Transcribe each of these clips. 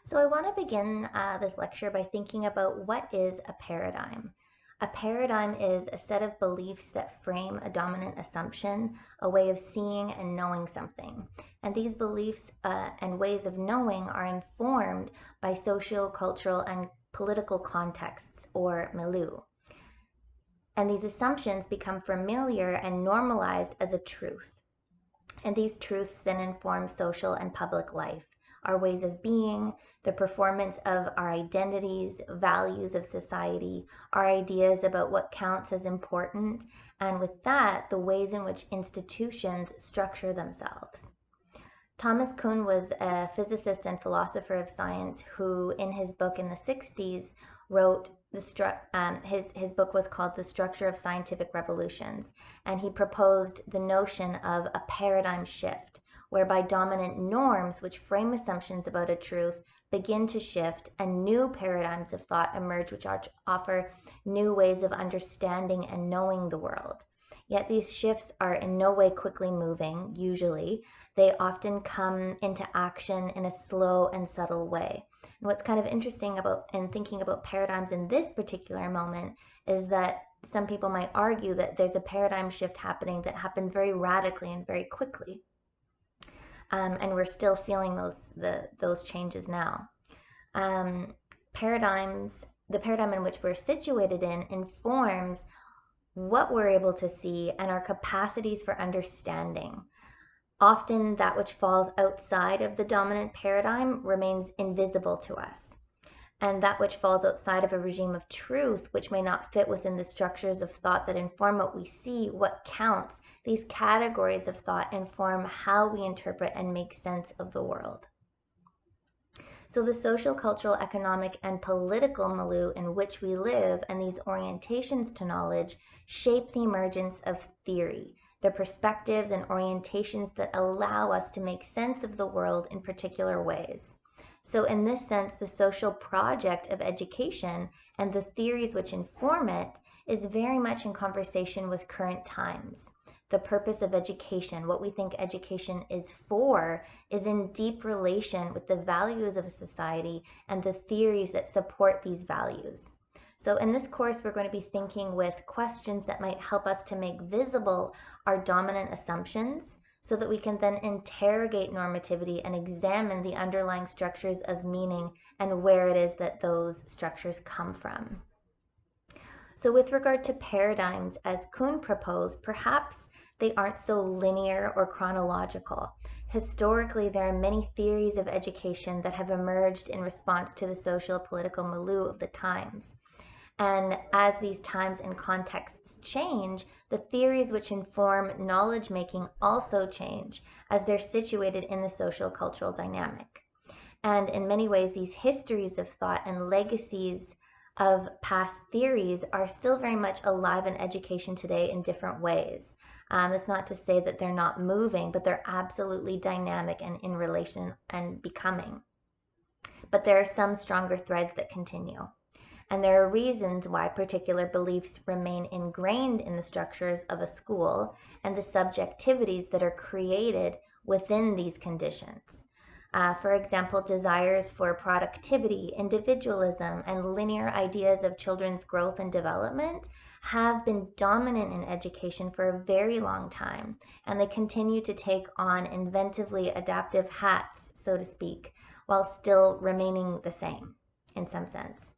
So I want to begin this lecture by thinking about what is a paradigm. A paradigm is a set of beliefs that frame a dominant assumption, a way of seeing and knowing something. And these beliefs and ways of knowing are informed by social, cultural, and political contexts, or milieu. And these assumptions become familiar and normalized as a truth. And these truths then inform social and public life, our ways of being, the performance of our identities, values of society, our ideas about what counts as important, and with that, the ways in which institutions structure themselves. Thomas Kuhn was a physicist and philosopher of science who, in his book in the 60s, wrote his book was called The Structure of Scientific Revolutions, and he proposed the notion of a paradigm shift, whereby dominant norms which frame assumptions about a truth begin to shift and new paradigms of thought emerge which offer new ways of understanding and knowing the world. Yet these shifts are in no way quickly moving, usually. They often come into action in a slow and subtle way. And what's kind of interesting in thinking about paradigms in this particular moment is that some people might argue that there's a paradigm shift happening that happened very radically and very quickly. And we're still feeling those changes now. The paradigm in which we're situated in informs what we're able to see and our capacities for understanding. Often that which falls outside of the dominant paradigm remains invisible to us. And that which falls outside of a regime of truth, which may not fit within the structures of thought that inform what we see, what counts, these categories of thought inform how we interpret and make sense of the world. So the social, cultural, economic, and political milieu in which we live and these orientations to knowledge shape the emergence of theory, the perspectives and orientations that allow us to make sense of the world in particular ways. So in this sense, the social project of education and the theories which inform it is very much in conversation with current times. The purpose of education, what we think education is for, is in deep relation with the values of a society and the theories that support these values. So in this course, we're going to be thinking with questions that might help us to make visible our dominant assumptions so that we can then interrogate normativity and examine the underlying structures of meaning and where it is that those structures come from. So with regard to paradigms, as Kuhn proposed, perhaps they aren't so linear or chronological. Historically, there are many theories of education that have emerged in response to the social political milieu of the times. And as these times and contexts change, the theories which inform knowledge making also change as they're situated in the social cultural dynamic. And in many ways, these histories of thought and legacies of past theories are still very much alive in education today in different ways. That's not to say that they're not moving, but they're absolutely dynamic and in relation and becoming. But there are some stronger threads that continue. And there are reasons why particular beliefs remain ingrained in the structures of a school and the subjectivities that are created within these conditions. For example, desires for productivity, individualism, and linear ideas of children's growth and development have been dominant in education for a very long time, and they continue to take on inventively adaptive hats, so to speak, while still remaining the same in some sense.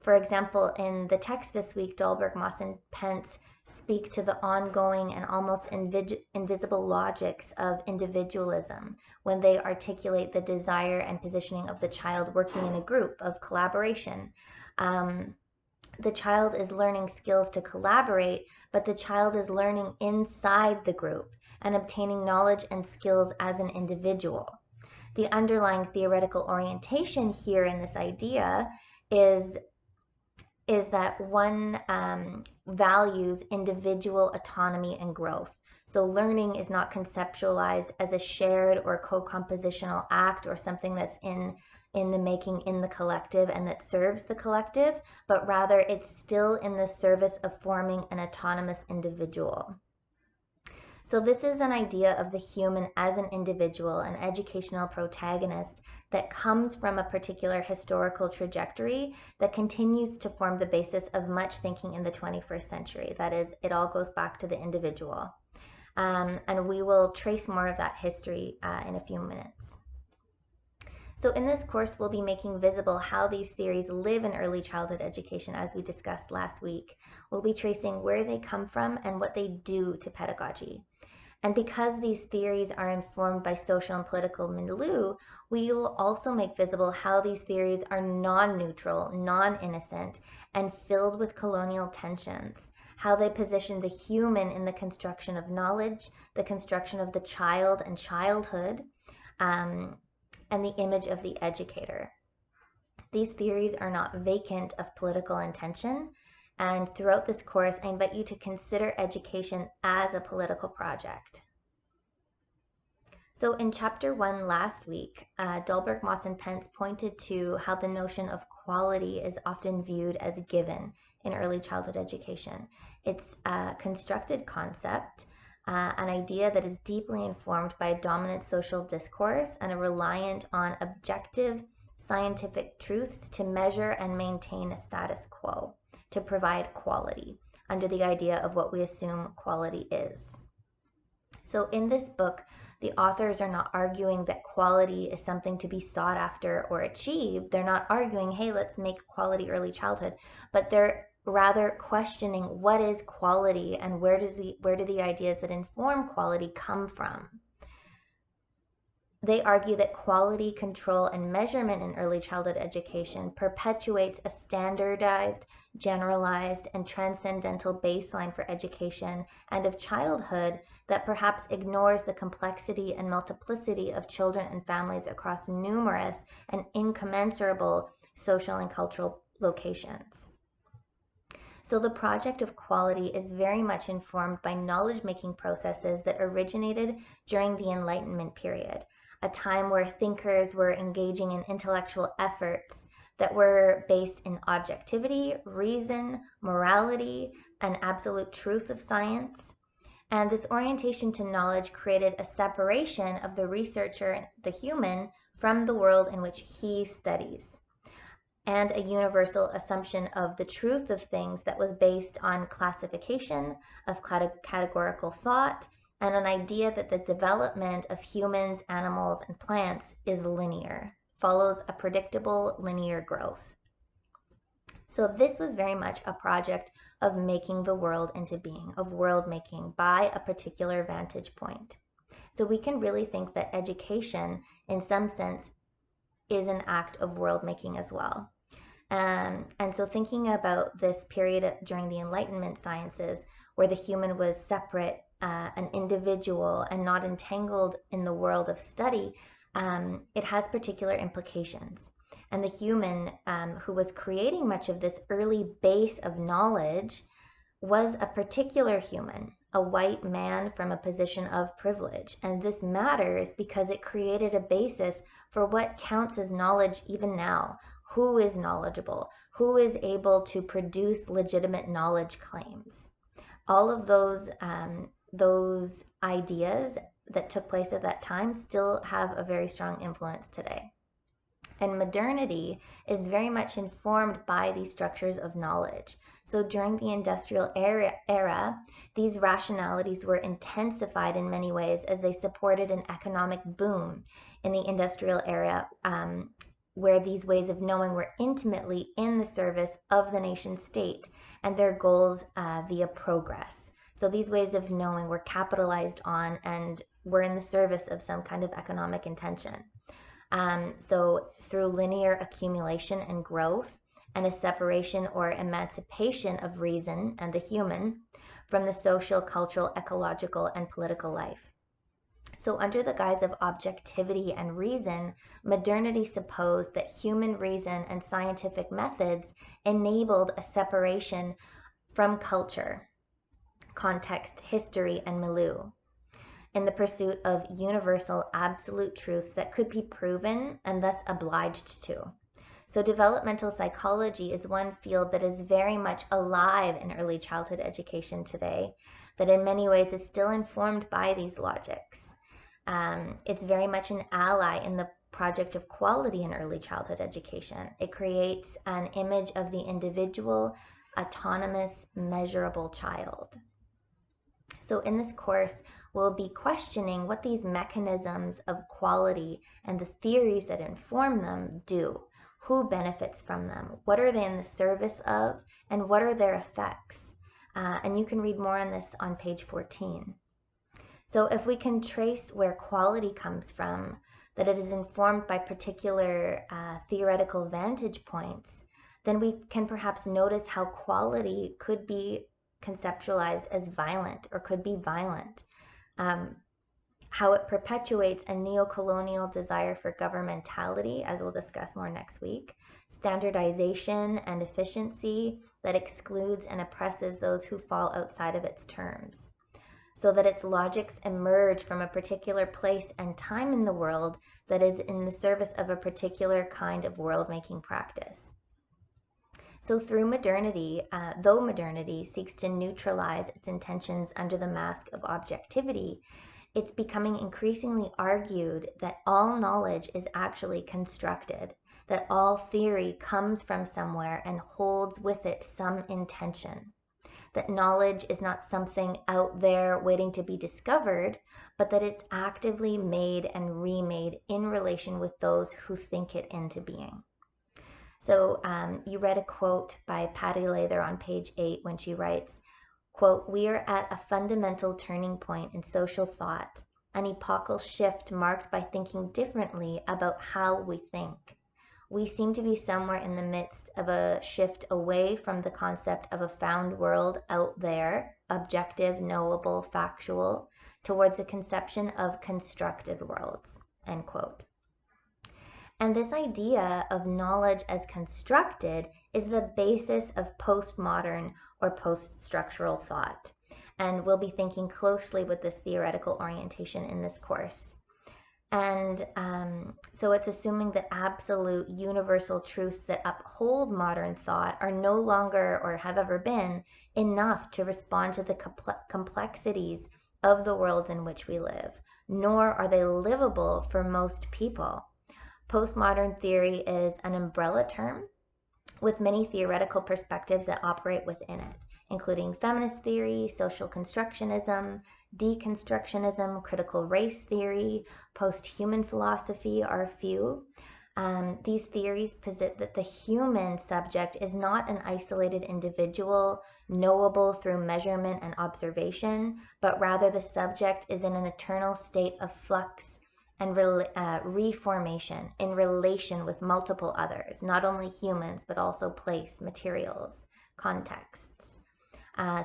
For example, in the text this week, Dahlberg, Moss, and Pence speak to the ongoing and almost invisible logics of individualism when they articulate the desire and positioning of the child working in a group of collaboration. The child is learning skills to collaborate, but the child is learning inside the group and obtaining knowledge and skills as an individual. The underlying theoretical orientation here in this idea is that one values individual autonomy and growth. So learning is not conceptualized as a shared or co-compositional act or something that's in the making in the collective and that serves the collective, but rather it's still in the service of forming an autonomous individual. So this is an idea of the human as an individual, an educational protagonist that comes from a particular historical trajectory that continues to form the basis of much thinking in the 21st century. That is, it all goes back to the individual. And we will trace more of that history in a few minutes. So in this course, we'll be making visible how these theories live in early childhood education, as we discussed last week. We'll be tracing where they come from and what they do to pedagogy. And because these theories are informed by social and political milieu, we will also make visible how these theories are non-neutral, non-innocent, and filled with colonial tensions, how they position the human in the construction of knowledge, the construction of the child and childhood, and the image of the educator. These theories are not vacant of political intention, and throughout this course, I invite you to consider education as a political project. So in chapter 1 last week, Dahlberg, Moss, and Pence pointed to how the notion of quality is often viewed as given in early childhood education. It's a constructed concept, an idea that is deeply informed by a dominant social discourse and are reliant on objective scientific truths to measure and maintain a status quo, to provide quality, under the idea of what we assume quality is. So in this book, the authors are not arguing that quality is something to be sought after or achieved. They're not arguing, hey, let's make quality early childhood, but they're rather questioning what is quality and where do the ideas that inform quality come from. They argue that quality control and measurement in early childhood education perpetuates a standardized, generalized, and transcendental baseline for education and of childhood that perhaps ignores the complexity and multiplicity of children and families across numerous and incommensurable social and cultural locations. So the project of quality is very much informed by knowledge-making processes that originated during the Enlightenment period, a time where thinkers were engaging in intellectual efforts that were based in objectivity, reason, morality, and absolute truth of science. And this orientation to knowledge created a separation of the researcher, the human, from the world in which he studies, and a universal assumption of the truth of things that was based on classification, of categorical thought, and an idea that the development of humans, animals, and plants is linear, follows a predictable linear growth. So this was very much a project of making the world into being, of world making by a particular vantage point. So we can really think that education, in some sense, is an act of world making as well. And so thinking about this period during the Enlightenment sciences, where the human was separate, an individual, and not entangled in the world of study, it has particular implications. And the human who was creating much of this early base of knowledge was a particular human, a white man from a position of privilege. And this matters because it created a basis for what counts as knowledge even now. Who is knowledgeable? Who is able to produce legitimate knowledge claims? All of those ideas that took place at that time still have a very strong influence today. And modernity is very much informed by these structures of knowledge. So during the industrial era, these rationalities were intensified in many ways as they supported an economic boom in the industrial era, where these ways of knowing were intimately in the service of the nation state and their goals via progress. So these ways of knowing were capitalized on and were in the service of some kind of economic intention. So through linear accumulation and growth and a separation or emancipation of reason and the human from the social, cultural, ecological, and political life. So under the guise of objectivity and reason, modernity supposed that human reason and scientific methods enabled a separation from culture, context, history, and milieu, in the pursuit of universal absolute truths that could be proven and thus obliged to. So developmental psychology is one field that is very much alive in early childhood education today, that in many ways is still informed by these logics. It's very much an ally in the project of quality in early childhood education. It creates an image of the individual, autonomous, measurable child. So in this course, we'll be questioning what these mechanisms of quality and the theories that inform them do. Who benefits from them? What are they in the service of? And what are their effects? And you can read more on this on page 14. So if we can trace where quality comes from, that it is informed by particular theoretical vantage points, then we can perhaps notice how quality could be conceptualized as violent or could be violent, how it perpetuates a neo-colonial desire for governmentality, as we'll discuss more next week, standardization and efficiency that excludes and oppresses those who fall outside of its terms, so that its logics emerge from a particular place and time in the world that is in the service of a particular kind of world-making practice. So through modernity, though modernity seeks to neutralize its intentions under the mask of objectivity, it's becoming increasingly argued that all knowledge is actually constructed, that all theory comes from somewhere and holds with it some intention, that knowledge is not something out there waiting to be discovered, but that it's actively made and remade in relation with those who think it into being. So you read a quote by Patty Lather on page 8 when she writes, quote, "We are at a fundamental turning point in social thought, an epochal shift marked by thinking differently about how we think. We seem to be somewhere in the midst of a shift away from the concept of a found world out there, objective, knowable, factual, towards a conception of constructed worlds," end quote. And this idea of knowledge as constructed is the basis of postmodern or post-structural thought. And we'll be thinking closely with this theoretical orientation in this course. And so it's assuming that absolute universal truths that uphold modern thought are no longer or have ever been enough to respond to the complexities of the worlds in which we live, nor are they livable for most people. Postmodern theory is an umbrella term with many theoretical perspectives that operate within it, including feminist theory, social constructionism, deconstructionism, critical race theory, post-human philosophy are a few. These theories posit that the human subject is not an isolated individual, knowable through measurement and observation, but rather the subject is in an eternal state of flux and reformation in relation with multiple others, not only humans, but also place, materials, contexts.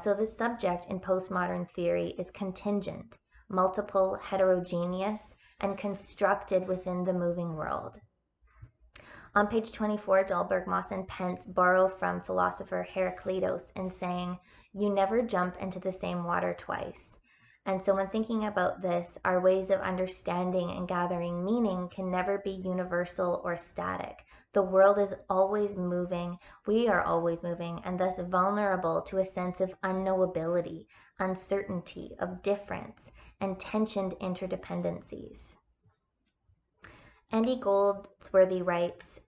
So the subject in postmodern theory is contingent, multiple, heterogeneous, and constructed within the moving world. On page 24, Dahlberg, Moss, and Pence borrow from philosopher Heraclitus in saying, "You never jump into the same water twice." And so when thinking about this, our ways of understanding and gathering meaning can never be universal or static. The world is always moving, we are always moving, and thus vulnerable to a sense of unknowability, uncertainty, of difference, and tensioned interdependencies. Andy Goldsworthy writes,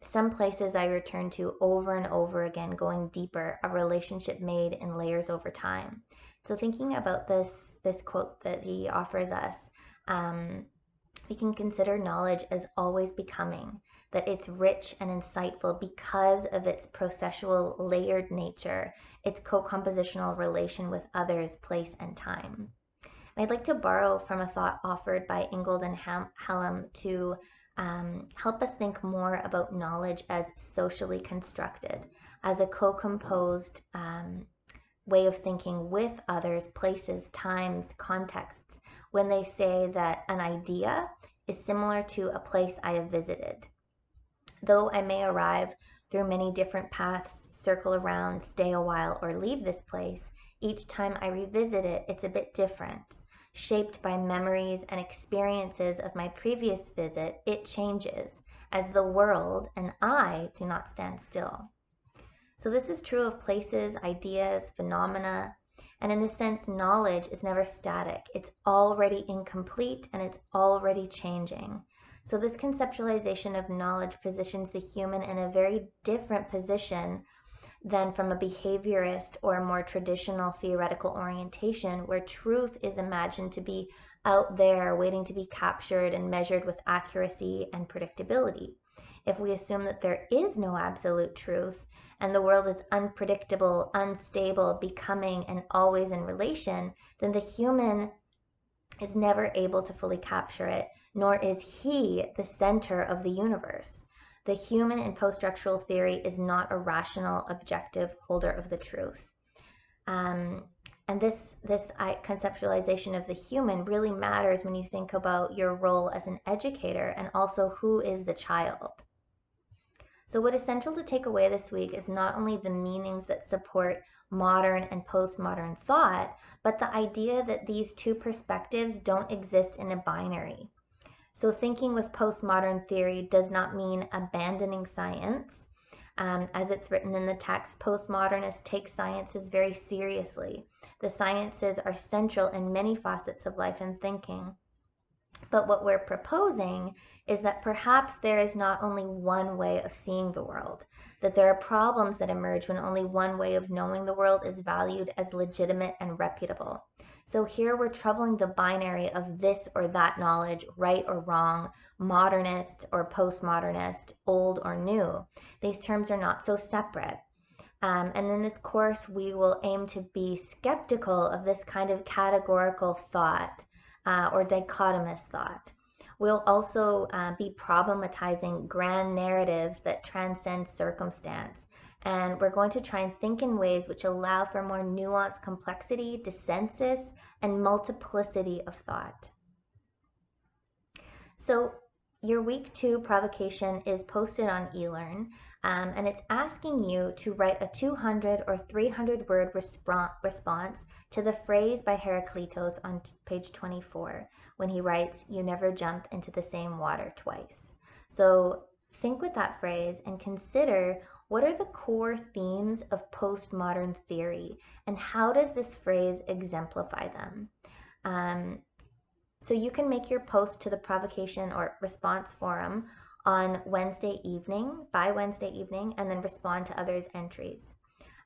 "Some places I return to over and over again, going deeper, a relationship made in layers over time." So thinking about this quote that he offers us, we can consider knowledge as always becoming, that it's rich and insightful because of its processual layered nature, its co-compositional relation with others, place, and time. And I'd like to borrow from a thought offered by Ingold and Hallam to help us think more about knowledge as socially constructed, as a co-composed way of thinking with others, places, times, contexts, when they say that an idea is similar to a place I have visited. Though I may arrive through many different paths, circle around, stay a while, or leave this place, each time I revisit it, it's a bit different. Shaped by memories and experiences of my previous visit, it changes, as the world and I do not stand still. So this is true of places, ideas, phenomena, And in this sense, knowledge is never static. It's already incomplete and it's already changing. So this conceptualization of knowledge positions the human in a very different position than from a behaviorist or a more traditional theoretical orientation where truth is imagined to be out there waiting to be captured and measured with accuracy and predictability. If we assume that there is no absolute truth and the world is unpredictable, unstable, becoming, and always in relation, then the human is never able to fully capture it, nor is he the center of the universe. The human in post-structural theory is not a rational, objective holder of the truth. And this conceptualization of the human really matters when you think about your role as an educator and also who is the child. So what is central to take away this week is not only the meanings that support modern and postmodern thought, but the idea that these two perspectives don't exist in a binary. So thinking with postmodern theory does not mean abandoning science. As it's written in the text, postmodernists take sciences very seriously. The sciences are central in many facets of life and thinking. But what we're proposing is that perhaps there is not only one way of seeing the world, that there are problems that emerge when only one way of knowing the world is valued as legitimate and reputable. So here we're troubling the binary of this or that knowledge, right or wrong, modernist or postmodernist, old or new. These terms are not so separate. And in this course, we will aim to be skeptical of this kind of categorical thought or dichotomous thought. We'll also be problematizing grand narratives that transcend circumstance. And we're going to try and think in ways which allow for more nuanced complexity, dissensus, and multiplicity of thought. So your week 2 provocation is posted on eLearn, and it's asking you to write a 200 or 300 word response to the phrase by Heraclitus on page 24 when he writes, "You never jump into the same water twice." So think with that phrase and consider what are the core themes of postmodern theory and how does this phrase exemplify them? So you can make your post to the provocation or response forum on Wednesday evening, by Wednesday evening, and then respond to others' entries.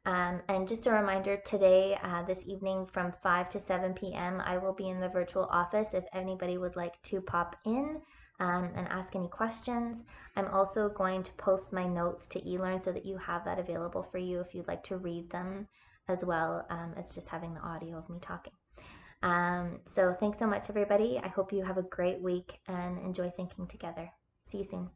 And just a reminder, today, this evening from 5 to 7 p.m., I will be in the virtual office if anybody would like to pop in and ask any questions. I'm also going to post my notes to eLearn so that you have that available for you if you'd like to read them as well as just having the audio of me talking. So thanks so much, everybody. I hope you have a great week and enjoy thinking together. See you soon.